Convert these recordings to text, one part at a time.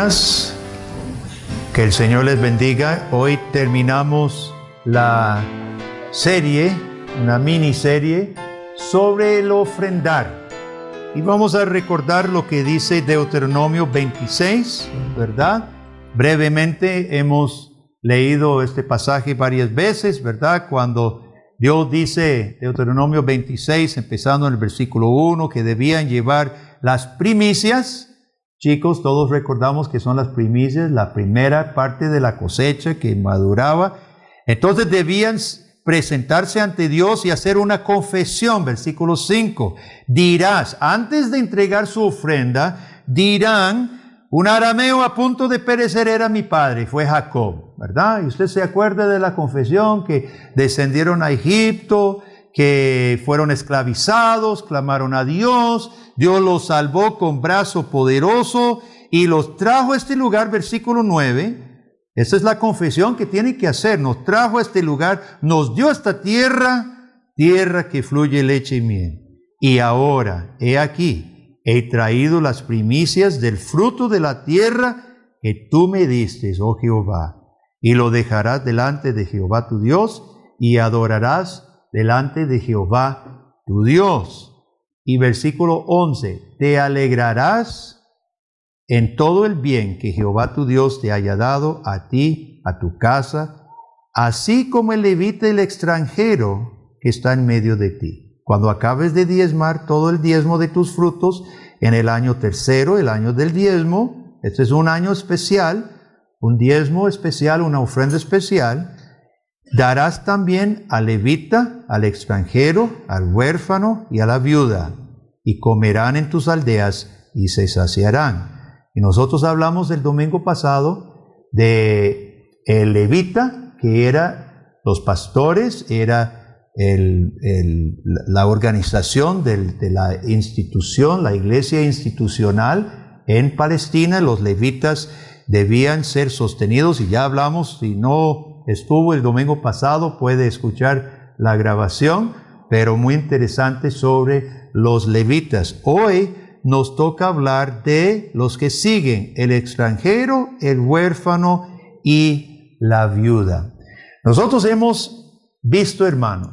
días, que el Señor les bendiga. Hoy terminamos la serie, una miniserie sobre el ofrendar. Y vamos a recordar lo que dice Deuteronomio 26, ¿verdad? Brevemente hemos leído este pasaje varias veces, ¿verdad? Cuando Dios dice, Deuteronomio 26, empezando en el versículo 1, que debían llevar las primicias. Chicos, todos recordamos que son las primicias, la primera parte de la cosecha que maduraba. Entonces debían presentarse ante Dios y hacer una confesión. Versículo 5. Dirás, antes de entregar su ofrenda, dirán, un arameo a punto de perecer era mi padre, fue Jacob, ¿verdad? Y usted se acuerda de la confesión que descendieron a Egipto, que fueron esclavizados, clamaron a Dios, Dios los salvó con brazo poderoso y los trajo a este lugar, versículo 9. Esa es la confesión que tiene que hacer. Nos trajo a este lugar, nos dio esta tierra, tierra que fluye leche y miel. Y ahora, he aquí, he traído las primicias del fruto de la tierra que tú me diste, oh Jehová, y lo dejarás delante de Jehová tu Dios y adorarás delante de Jehová tu Dios. Y versículo 11, te alegrarás en todo el bien que Jehová tu Dios te haya dado a ti, a tu casa, así como el levita y el extranjero que está en medio de ti. Cuando acabes de diezmar todo el diezmo de tus frutos, en el año tercero, el año del diezmo, este es un año especial, un diezmo especial, una ofrenda especial, darás también al levita, al extranjero, al huérfano y a la viuda, y comerán en tus aldeas y se saciarán. Y nosotros hablamos el domingo pasado de el levita, que era los pastores, era la organización de la institución, la iglesia institucional en Palestina. Los levitas debían ser sostenidos, y ya hablamos, si no estuvo el domingo pasado, puede escuchar la grabación, pero muy interesante sobre los levitas. Hoy nos toca hablar de los que siguen, el extranjero, el huérfano y la viuda. Nosotros hemos visto, hermanos,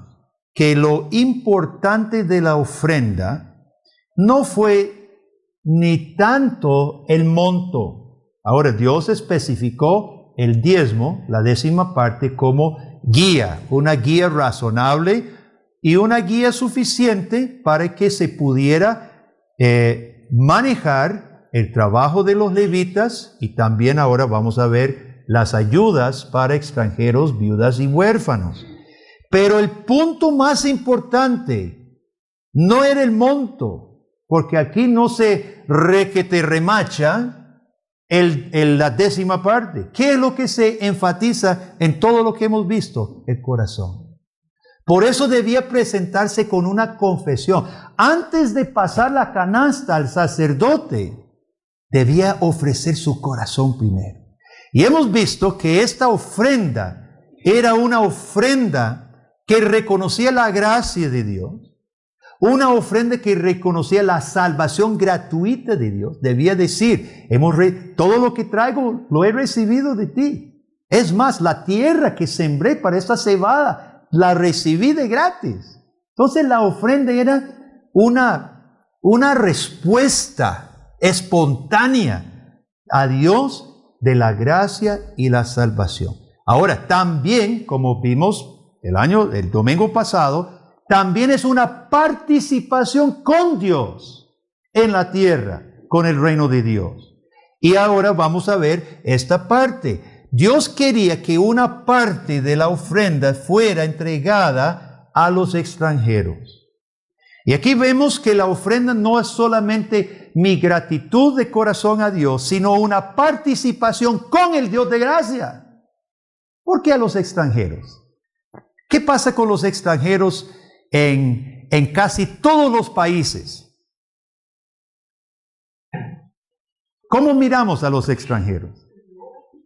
que lo importante de la ofrenda no fue ni tanto el monto. Ahora, Dios especificó el diezmo, la 10ª parte, como guía, una guía razonable y una guía suficiente para que se pudiera manejar el trabajo de los levitas, y también ahora vamos a ver las ayudas para extranjeros, viudas y huérfanos. Pero el punto más importante no era el monto, porque aquí no se remacha la 10ª parte. ¿Qué es lo que se enfatiza en todo lo que hemos visto? El corazón. Por eso debía presentarse con una confesión. Antes de pasar la canasta al sacerdote, debía ofrecer su corazón primero. Y hemos visto que esta ofrenda era una ofrenda que reconocía la gracia de Dios, una ofrenda que reconocía la salvación gratuita de Dios. Debía decir, todo lo que traigo lo he recibido de ti. Es más, la tierra que sembré para esta cebada, la recibí de gratis. Entonces la ofrenda era una respuesta espontánea a Dios de la gracia y la salvación. Ahora, también, como vimos el domingo pasado, también es una participación con Dios en la tierra, con el reino de Dios. Y ahora vamos a ver esta parte. Dios quería que una parte de la ofrenda fuera entregada a los extranjeros. Y aquí vemos que la ofrenda no es solamente mi gratitud de corazón a Dios, sino una participación con el Dios de gracia. ¿Por qué a los extranjeros? ¿Qué pasa con los extranjeros en casi todos los países? ¿Cómo miramos a los extranjeros?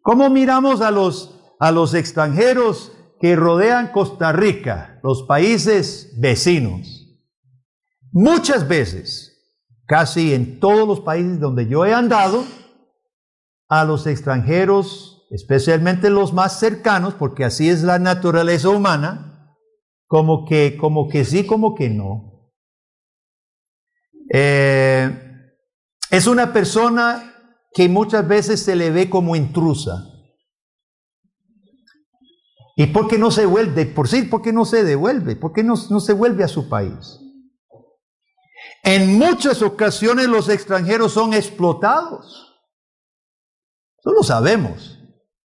¿Cómo miramos a los extranjeros que rodean Costa Rica, los países vecinos? Muchas veces, casi en todos los países donde yo he andado, a los extranjeros, especialmente los más cercanos, porque así es la naturaleza humana, como que sí, como que no. Es una persona que muchas veces se le ve como intrusa. ¿Y por qué no se vuelve? ¿Por qué no se devuelve? ¿Por qué no se vuelve a su país? En muchas ocasiones los extranjeros son explotados. Eso lo sabemos.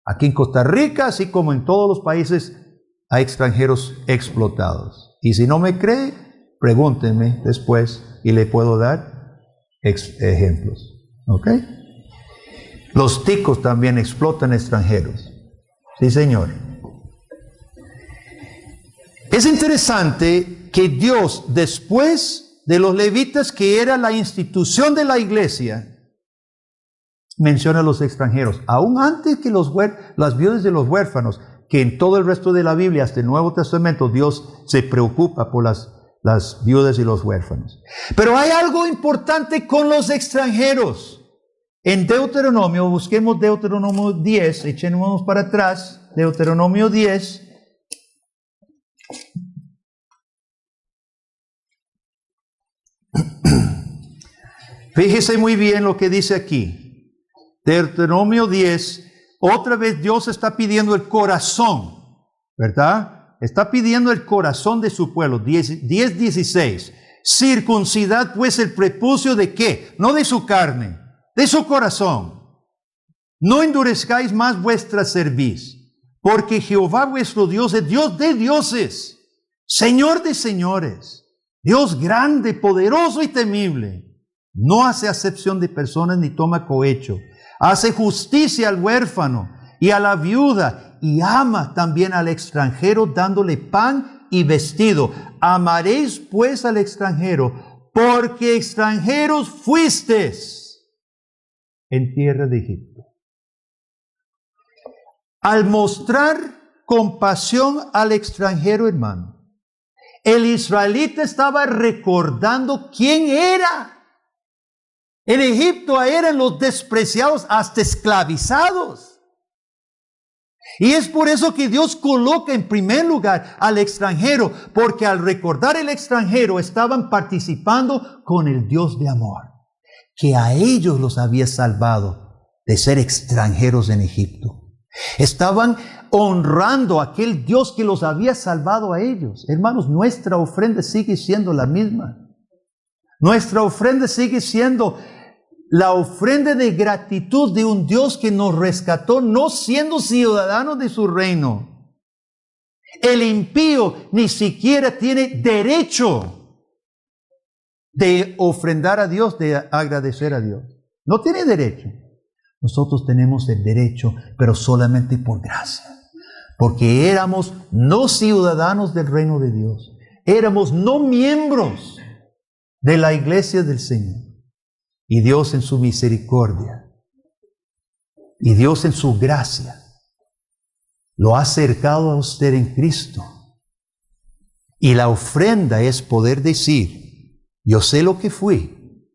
Aquí en Costa Rica, así como en todos los países, hay extranjeros explotados. Y si no me cree, pregúntenme después y le puedo dar ejemplos. ¿Ok? Los ticos también explotan extranjeros. Sí, señor. Es interesante que Dios, después de los levitas, que era la institución de la iglesia, menciona a los extranjeros, aún antes que las viudas de los huérfanos, que en todo el resto de la Biblia, hasta el Nuevo Testamento, Dios se preocupa por las viudas y los huérfanos. Pero hay algo importante con los extranjeros. En Deuteronomio, busquemos Deuteronomio 10, echémonos para atrás, Deuteronomio 10. Fíjese muy bien lo que dice aquí. Deuteronomio 10, otra vez Dios está pidiendo el corazón, ¿verdad? Está pidiendo el corazón de su pueblo. 10:16. Circuncidad pues el prepucio de ¿qué? No de su carne, de su corazón. No endurezcáis más vuestra cerviz, porque Jehová vuestro Dios es Dios de dioses, Señor de señores, Dios grande, poderoso y temible. No hace acepción de personas ni toma cohecho. Hace justicia al huérfano y a la viuda, y ama también al extranjero, dándole pan y vestido. Amaréis pues al extranjero, porque extranjeros fuisteis en tierra de Egipto. Al mostrar compasión al extranjero, hermano, el israelita estaba recordando quién era. En Egipto eran los despreciados, hasta esclavizados. Y es por eso que Dios coloca en primer lugar al extranjero, porque al recordar el extranjero estaban participando con el Dios de amor, que a ellos los había salvado de ser extranjeros en Egipto. Estaban honrando a aquel Dios que los había salvado a ellos. Hermanos, nuestra ofrenda sigue siendo la misma. Nuestra ofrenda sigue siendo la ofrenda de gratitud de un Dios que nos rescató, no siendo ciudadanos de su reino. El impío ni siquiera tiene derecho de ofrendar a Dios, de agradecer a Dios. No tiene derecho. Nosotros tenemos el derecho, pero solamente por gracia. Porque éramos no ciudadanos del reino de Dios. Éramos no miembros de la iglesia del Señor. Y Dios en su misericordia y Dios en su gracia lo ha acercado a usted en Cristo. Y la ofrenda es poder decir, yo sé lo que fui.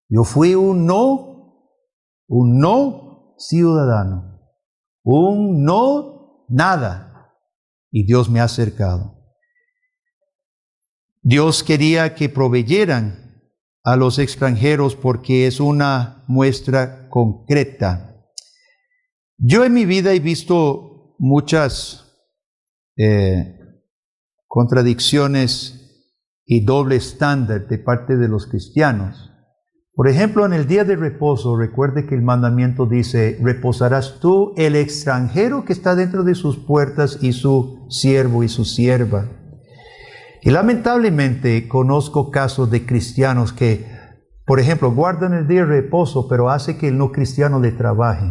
Yo fui un no ciudadano, un no nada. Y Dios me ha acercado. Dios quería que proveyeran a los extranjeros porque es una muestra concreta. Yo en mi vida he visto muchas contradicciones y doble estándar de parte de los cristianos. Por ejemplo, en el día de reposo, recuerde que el mandamiento dice, reposarás tú, el extranjero que está dentro de sus puertas, y su siervo y su sierva. Y lamentablemente conozco casos de cristianos que, por ejemplo, guardan el día de reposo, pero hace que el no cristiano le trabaje.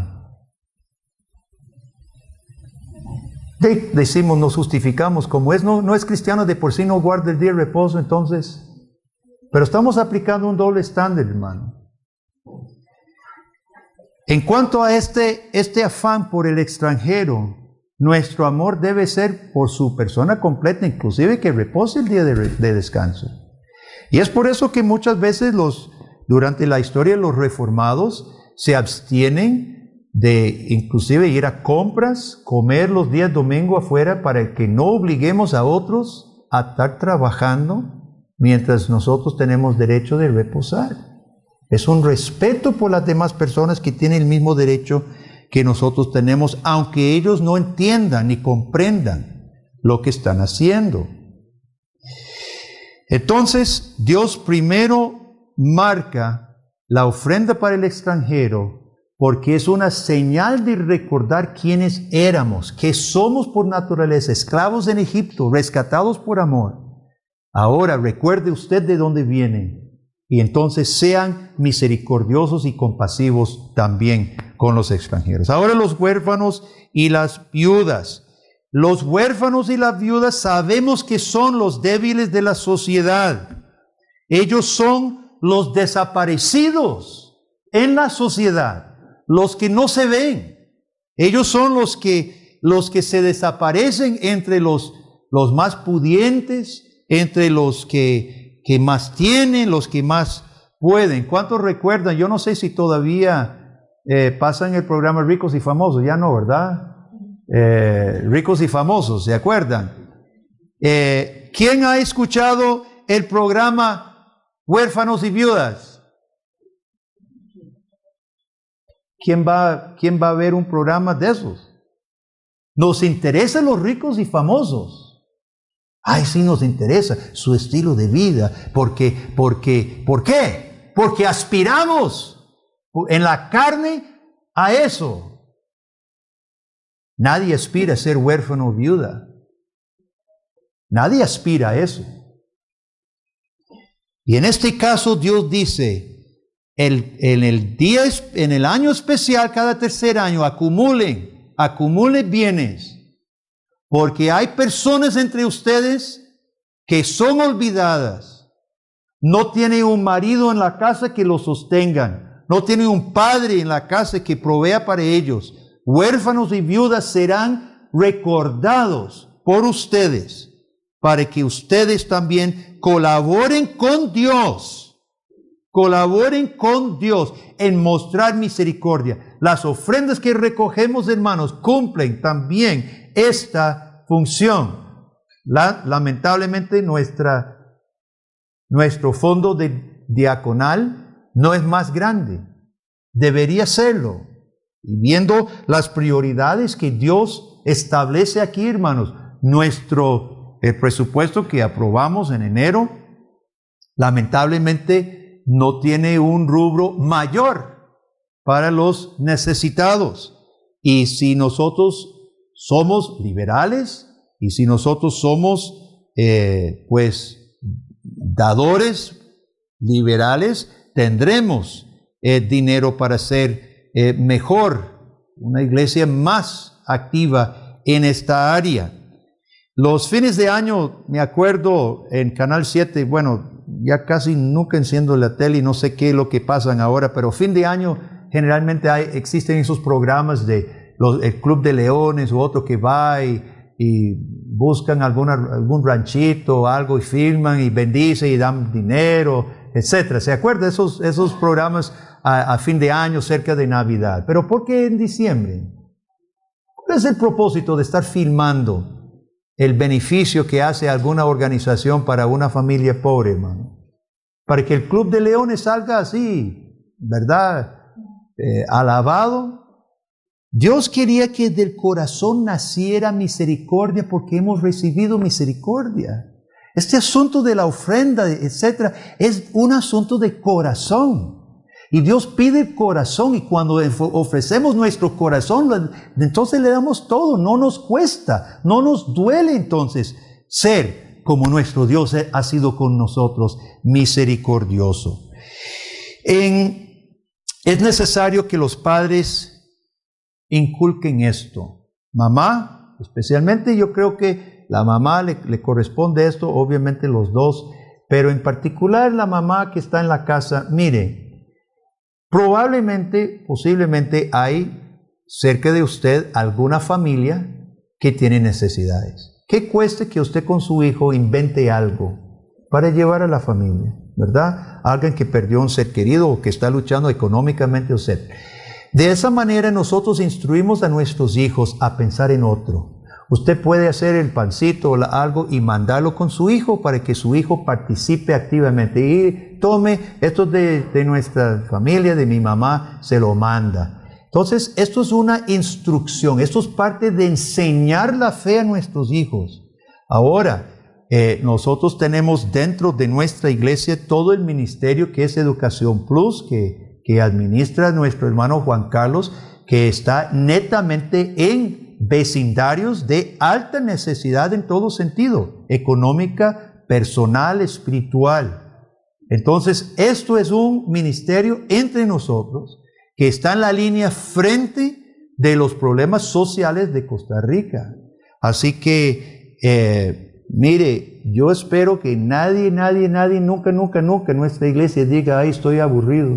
Decimos, nos justificamos, como no es cristiano de por sí, no guarda el día de reposo, entonces. Pero estamos aplicando un doble estándar, hermano. En cuanto a este afán por el extranjero, nuestro amor debe ser por su persona completa, inclusive que repose el día de descanso. Y es por eso que muchas veces durante la historia los reformados se abstienen de inclusive ir a compras, comer los días domingo afuera para que no obliguemos a otros a estar trabajando mientras nosotros tenemos derecho de reposar. Es un respeto por las demás personas que tienen el mismo derecho que nosotros tenemos, aunque ellos no entiendan ni comprendan lo que están haciendo. Entonces, Dios primero marca la ofrenda para el extranjero porque es una señal de recordar quiénes éramos, que somos por naturaleza, esclavos en Egipto, rescatados por amor. Ahora recuerde usted de dónde vienen y entonces sean misericordiosos y compasivos también con los extranjeros. Ahora los huérfanos y las viudas. Los huérfanos y las viudas sabemos que son los débiles de la sociedad. Ellos son los desaparecidos en la sociedad. Los que no se ven, ellos son los que se desaparecen entre los más pudientes, entre los que más tienen, los que más pueden. ¿Cuántos recuerdan? Yo no sé si todavía pasan el programa Ricos y Famosos, ya no, ¿verdad? Ricos y Famosos, ¿se acuerdan? ¿Quién ha escuchado el programa Huérfanos y Viudas? ¿Quién va a ver un programa de esos? Nos interesan los ricos y famosos. Ay, sí nos interesa su estilo de vida. ¿Por qué? ¿Por qué? Porque aspiramos en la carne a eso. Nadie aspira a ser huérfano o viuda. Nadie aspira a eso. Y en este caso Dios dice, en el año especial, cada tercer año, acumulen bienes, porque hay personas entre ustedes que son olvidadas, no tienen un marido en la casa que los sostengan, no tienen un padre en la casa que provea para ellos. Huérfanos y viudas serán recordados por ustedes, para que ustedes también colaboren con Dios. Colaboren con Dios en mostrar misericordia. Las ofrendas que recogemos, hermanos, cumplen también esta función. Lamentablemente nuestro fondo diaconal no es más grande. Debería serlo. Y viendo las prioridades que Dios establece aquí, hermanos, el presupuesto que aprobamos en enero, lamentablemente no tiene un rubro mayor para los necesitados. Y si nosotros somos liberales y si nosotros somos dadores liberales, tendremos dinero para ser mejor, una iglesia más activa en esta área. Los fines de año, me acuerdo en Canal 7, ya casi nunca enciendo la tele y no sé qué es lo que pasan ahora, pero fin de año generalmente existen esos programas de el Club de Leones u otro que va y buscan algún ranchito o algo y filman y bendicen y dan dinero, etcétera. ¿Se acuerdan de esos programas a fin de año cerca de Navidad? ¿Pero por qué en diciembre? ¿Cuál es el propósito de estar filmando el beneficio que hace alguna organización para una familia pobre, hermano? Para que el Club de Leones salga así, ¿verdad? Alabado. Dios quería que del corazón naciera misericordia porque hemos recibido misericordia. Este asunto de la ofrenda, etcétera, es un asunto de corazón. Y Dios pide el corazón, y cuando ofrecemos nuestro corazón, entonces le damos todo, no nos cuesta, no nos duele entonces ser como nuestro Dios ha sido con nosotros, misericordioso. Es necesario que los padres inculquen esto. Mamá, especialmente yo creo que la mamá le corresponde esto, obviamente los dos, pero en particular la mamá que está en la casa, mire, probablemente, posiblemente hay cerca de usted alguna familia que tiene necesidades. ¿Qué cueste que usted con su hijo invente algo para llevar a la familia? ¿Verdad? Alguien que perdió un ser querido o que está luchando económicamente, etc. De esa manera nosotros instruimos a nuestros hijos a pensar en otro. Usted puede hacer el pancito o algo y mandarlo con su hijo para que su hijo participe activamente. Y tome, esto de nuestra familia, de mi mamá, se lo manda. Entonces, esto es una instrucción. Esto es parte de enseñar la fe a nuestros hijos. Ahora, nosotros tenemos dentro de nuestra iglesia todo el ministerio que es Educación Plus, que administra nuestro hermano Juan Carlos, que está netamente en vecindarios de alta necesidad en todo sentido, económica, personal, espiritual. Entonces, esto es un ministerio entre nosotros que está en la línea frente de los problemas sociales de Costa Rica. Así que, mire, yo espero que nadie, nunca en nuestra iglesia diga, ay, estoy aburrido.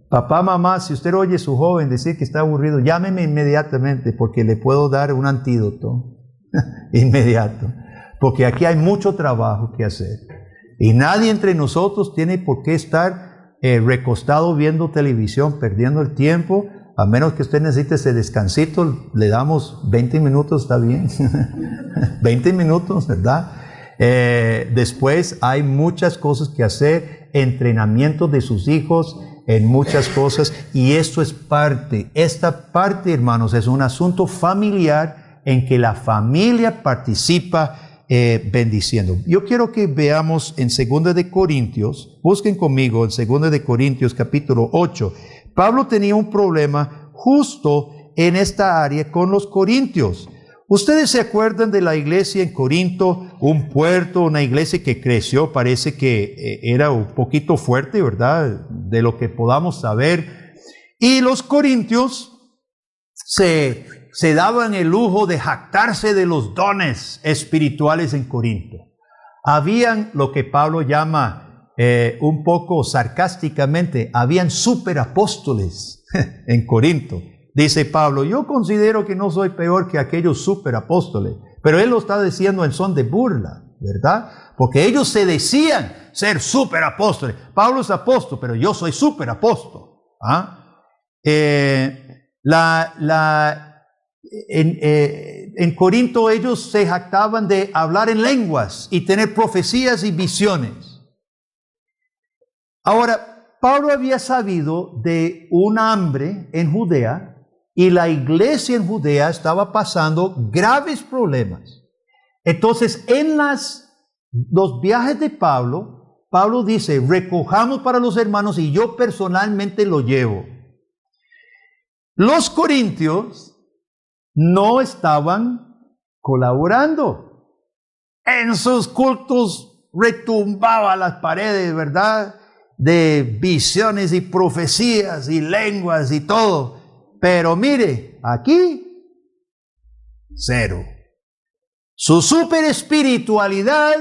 Papá, mamá, si usted oye a su joven decir que está aburrido, llámeme inmediatamente porque le puedo dar un antídoto inmediato. Porque aquí hay mucho trabajo que hacer. Y nadie entre nosotros tiene por qué estar recostado viendo televisión, perdiendo el tiempo, a menos que usted necesite ese descansito, le damos 20 minutos, está bien. 20 minutos, ¿verdad? Después hay muchas cosas que hacer, entrenamiento de sus hijos, en muchas cosas, y esto es parte, esta parte, hermanos, es un asunto familiar en que la familia participa bendiciendo. Yo quiero que veamos en 2 de Corintios, busquen conmigo en 2 de Corintios capítulo 8. Pablo tenía un problema justo en esta área con los corintios. Ustedes se acuerdan de la iglesia en Corinto, un puerto, una iglesia que creció, parece que era un poquito fuerte, ¿verdad? De lo que podamos saber. Y los corintios se daban el lujo de jactarse de los dones espirituales en Corinto. Habían lo que Pablo llama un poco sarcásticamente, habían superapóstoles en Corinto. Dice Pablo, yo considero que no soy peor que aquellos superapóstoles, pero él lo está diciendo en son de burla, ¿verdad? Porque ellos se decían ser superapóstoles. Pablo es apóstol, pero yo soy superapóstol. ¿Ah? En Corinto ellos se jactaban de hablar en lenguas y tener profecías y visiones. Ahora, Pablo había sabido de un hambre en Judea y la iglesia en Judea estaba pasando graves problemas. Entonces, en los viajes de Pablo, Pablo dice, recojamos para los hermanos y yo personalmente lo llevo. Los corintios no estaban colaborando. En sus cultos retumbaba las paredes, ¿verdad? De visiones y profecías y lenguas y todo. Pero mire, aquí, cero. Su super espiritualidad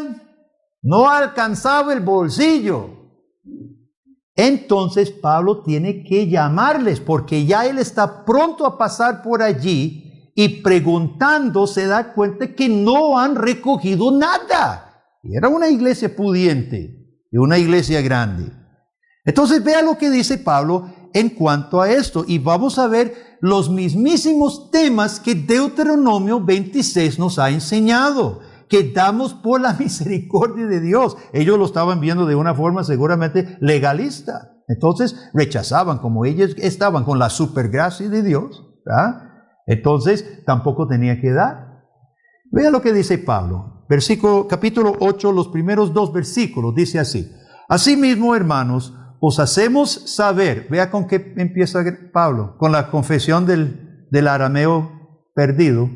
no alcanzaba el bolsillo. Entonces Pablo tiene que llamarles porque ya él está pronto a pasar por allí y preguntando se da cuenta que no han recogido nada. Y era una iglesia pudiente y una iglesia grande. Entonces vea lo que dice Pablo en cuanto a esto y vamos a ver los mismísimos temas que Deuteronomio 26 nos ha enseñado, que damos por la misericordia de Dios. Ellos lo estaban viendo de una forma seguramente legalista. Entonces rechazaban, como ellos estaban con la supergracia de Dios, ¿verdad? Entonces tampoco tenía que dar. Vea lo que dice Pablo. Capítulo 8, los primeros 2 versículos, dice así. Asimismo, hermanos, os hacemos saber, vea con qué empieza Pablo, con la confesión del arameo perdido,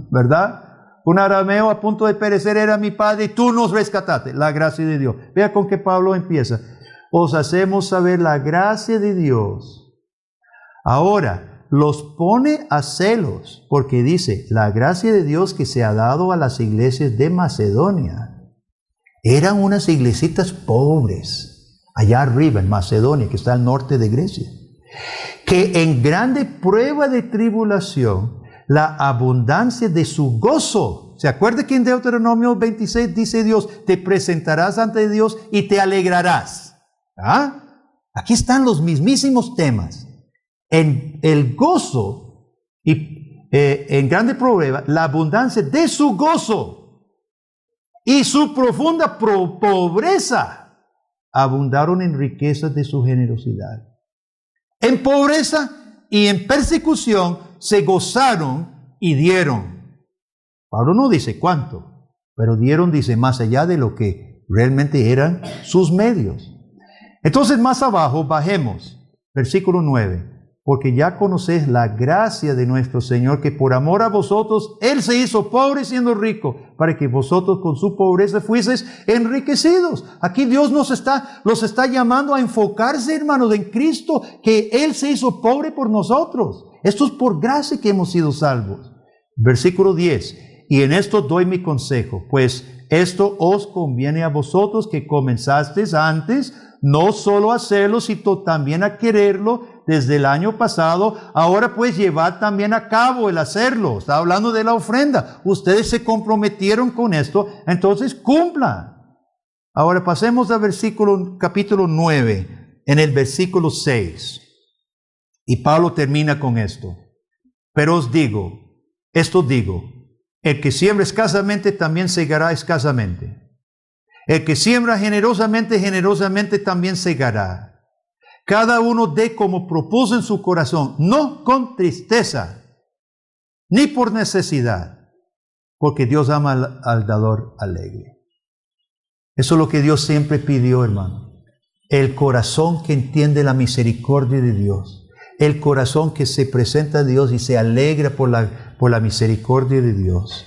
¿verdad? Un arameo a punto de perecer era mi padre y tú nos rescataste, la gracia de Dios. Vea con qué Pablo empieza. Os hacemos saber la gracia de Dios. Ahora, los pone a celos, porque dice, la gracia de Dios que se ha dado a las iglesias de Macedonia. Eran unas iglesitas pobres. Allá arriba en Macedonia, que está al norte de Grecia, que en grande prueba de tribulación, la abundancia de su gozo. ¿Se acuerda que en Deuteronomio 26 dice Dios, te presentarás ante Dios y te alegrarás? ¿Ah? Aquí están los mismísimos temas. En el gozo y en grande prueba, la abundancia de su gozo y su profunda pobreza abundaron en riquezas de su generosidad. En pobreza y en persecución se gozaron y dieron. Pablo no dice cuánto, pero dieron, dice, más allá de lo que realmente eran sus medios. Entonces más abajo, bajemos, versículo 9. Porque ya conocéis la gracia de nuestro Señor, que por amor a vosotros, Él se hizo pobre siendo rico, para que vosotros con su pobreza fueseis enriquecidos. Aquí Dios los está llamando a enfocarse, hermanos, en Cristo, que Él se hizo pobre por nosotros. Esto es por gracia que hemos sido salvos. Versículo 10. Y en esto doy mi consejo, pues esto os conviene a vosotros que comenzasteis antes, no solo a hacerlo, sino también a quererlo desde el año pasado. Ahora pues llevad también a cabo el hacerlo. Está hablando de la ofrenda. Ustedes se comprometieron con esto, entonces cumplan. Ahora pasemos al capítulo 9, en el versículo 6. Y Pablo termina con esto. Pero os digo, el que siembra escasamente también segará escasamente. El que siembra generosamente, generosamente también segará. Cada uno dé como propuso en su corazón, no con tristeza, ni por necesidad, porque Dios ama al dador alegre. Eso es lo que Dios siempre pidió, hermano. El corazón que entiende la misericordia de Dios. El corazón que se presenta a Dios y se alegra por la misericordia de Dios.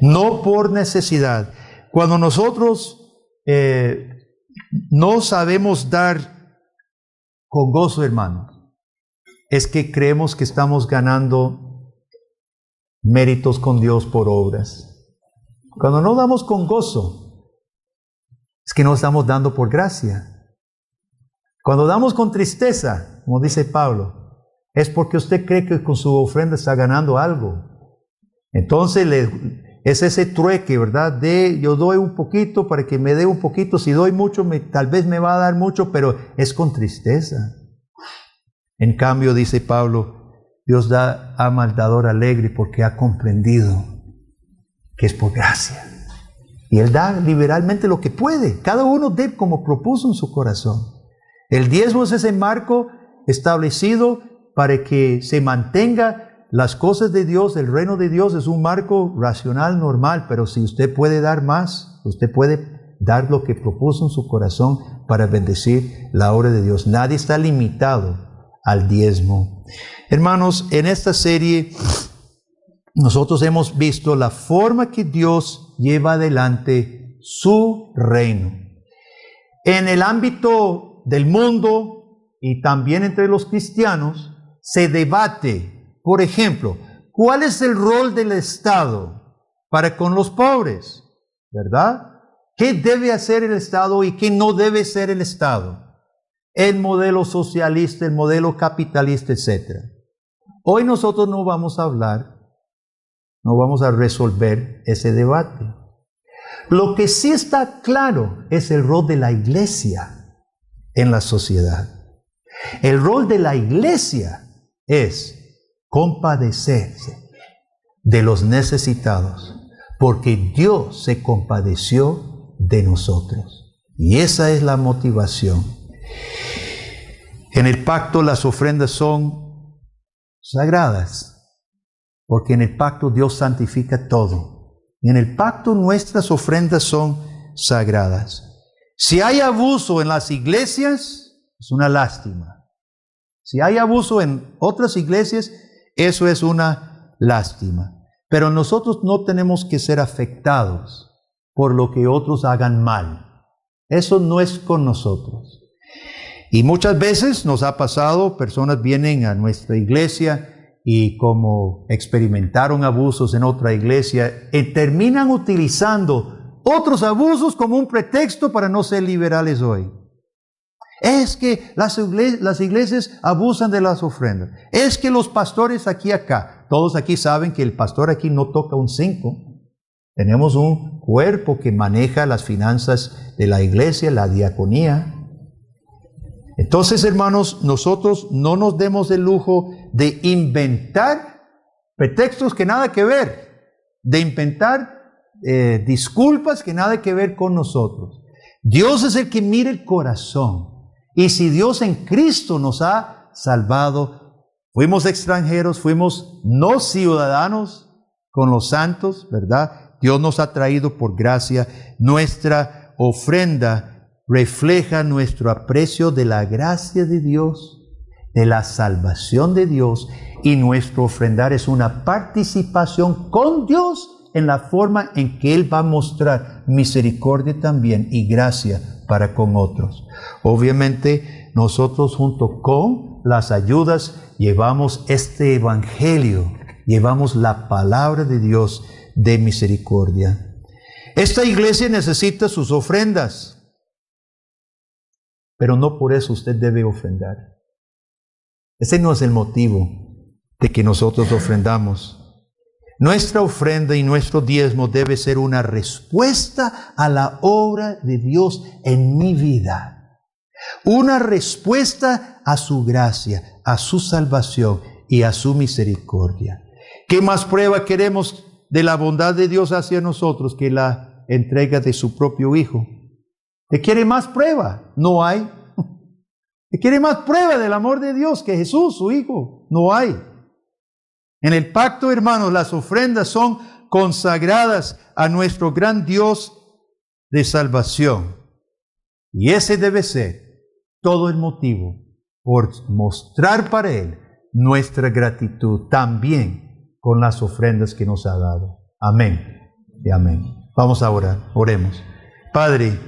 No por necesidad. Cuando nosotros no sabemos dar con gozo, hermano, es que creemos que estamos ganando méritos con Dios por obras. Cuando no damos con gozo, es que no estamos dando por gracia. Cuando damos con tristeza, como dice Pablo, es porque usted cree que con su ofrenda está ganando algo. Entonces es ese trueque, ¿verdad? Yo doy un poquito para que me dé un poquito. Si doy mucho, tal vez me va a dar mucho, pero es con tristeza. En cambio, dice Pablo, Dios ama al dador alegre porque ha comprendido que es por gracia. Y Él da liberalmente lo que puede. Cada uno dé como propuso en su corazón. El diezmo es ese marco establecido para que se mantenga las cosas de Dios. El reino de Dios es un marco racional, normal, pero si usted puede dar más, usted puede dar lo que propuso en su corazón para bendecir la obra de Dios. Nadie está limitado al diezmo. Hermanos, en esta serie nosotros hemos visto la forma que Dios lleva adelante su reino. En el ámbito del mundo y también entre los cristianos se debate. Por ejemplo, ¿cuál es el rol del Estado para con los pobres? ¿Verdad? ¿Qué debe hacer el Estado y qué no debe hacer el Estado? El modelo socialista, el modelo capitalista, etc. Hoy nosotros no vamos a resolver ese debate. Lo que sí está claro es el rol de la iglesia en la sociedad. El rol de la iglesia es compadecerse de los necesitados, porque Dios se compadeció de nosotros. Y esa es la motivación. En el pacto las ofrendas son sagradas, porque en el pacto Dios santifica todo. Y en el pacto nuestras ofrendas son sagradas. Si hay abuso en las iglesias, es una lástima. Si hay abuso en otras iglesias, eso es una lástima. Pero nosotros no tenemos que ser afectados por lo que otros hagan mal. Eso no es con nosotros. Y muchas veces nos ha pasado, personas vienen a nuestra iglesia y como experimentaron abusos en otra iglesia, terminan utilizando otros abusos como un pretexto para no ser liberales hoy. Es que las iglesias abusan de las ofrendas. Es que los pastores acá. Todos aquí saben que el pastor aquí no toca un 5. Tenemos un cuerpo que maneja las finanzas de la iglesia, la diaconía. Entonces, hermanos, nosotros no nos demos el lujo de inventar pretextos que nada que ver, de inventar disculpas que nada que ver con nosotros. Dios es el que mira el corazón. Y si Dios en Cristo nos ha salvado, fuimos extranjeros, fuimos no ciudadanos con los santos, ¿verdad? Dios nos ha traído por gracia. Nuestra ofrenda refleja nuestro aprecio de la gracia de Dios, de la salvación de Dios, y nuestro ofrendar es una participación con Dios en la forma en que Él va a mostrar misericordia también y gracia para con otros. Obviamente, nosotros junto con las ayudas llevamos este evangelio, llevamos la palabra de Dios de misericordia. Esta iglesia necesita sus ofrendas, pero no por eso usted debe ofrendar. Ese no es el motivo de que nosotros ofrendamos. Nuestra ofrenda y nuestro diezmo debe ser una respuesta a la obra de Dios en mi vida. Una respuesta a su gracia, a su salvación y a su misericordia. ¿Qué más prueba queremos de la bondad de Dios hacia nosotros que la entrega de su propio Hijo? ¿Qué quiere más prueba? No hay. ¿Qué quiere más prueba del amor de Dios que Jesús, su Hijo? No hay. En el pacto, hermanos, las ofrendas son consagradas a nuestro gran Dios de salvación. Y ese debe ser todo el motivo por mostrar para Él nuestra gratitud también con las ofrendas que nos ha dado. Amén y amén. Vamos a orar. Oremos. Padre,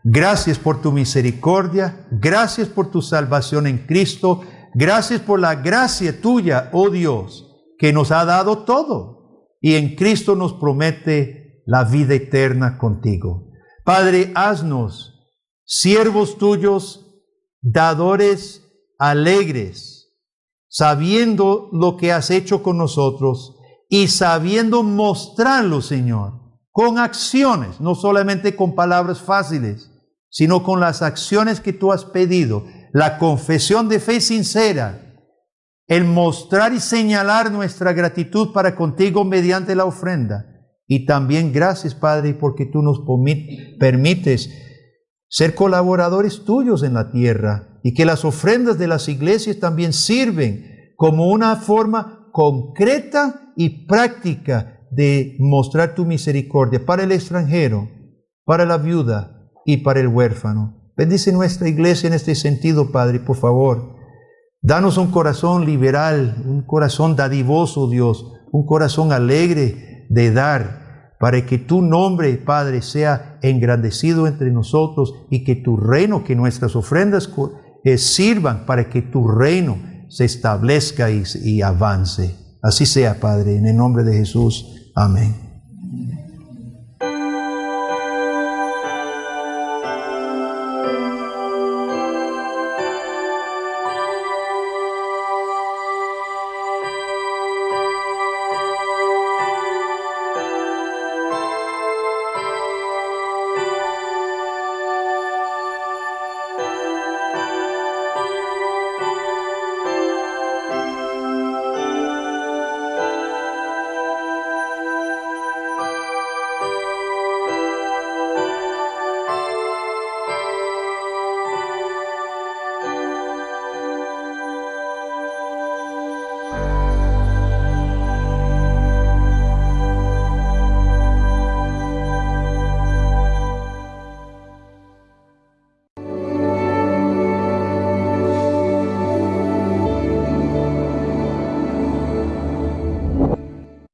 gracias por tu misericordia, gracias por tu salvación en Cristo, gracias por la gracia tuya, oh Dios, que nos ha dado todo y en Cristo nos promete la vida eterna contigo. Padre, haznos siervos tuyos, dadores alegres, sabiendo lo que has hecho con nosotros y sabiendo mostrarlo, Señor, con acciones, no solamente con palabras fáciles, sino con las acciones que tú has pedido, la confesión de fe sincera, el mostrar y señalar nuestra gratitud para contigo mediante la ofrenda. Y también gracias, Padre, porque tú nos permites ser colaboradores tuyos en la tierra y que las ofrendas de las iglesias también sirven como una forma concreta y práctica de mostrar tu misericordia para el extranjero, para la viuda y para el huérfano. Bendice nuestra iglesia en este sentido, Padre, por favor. Danos un corazón liberal, un corazón dadivoso, Dios, un corazón alegre de dar, para que tu nombre, Padre, sea engrandecido entre nosotros y que tu reino, que nuestras ofrendas sirvan para que tu reino se establezca y avance. Así sea, Padre, en el nombre de Jesús. Amén.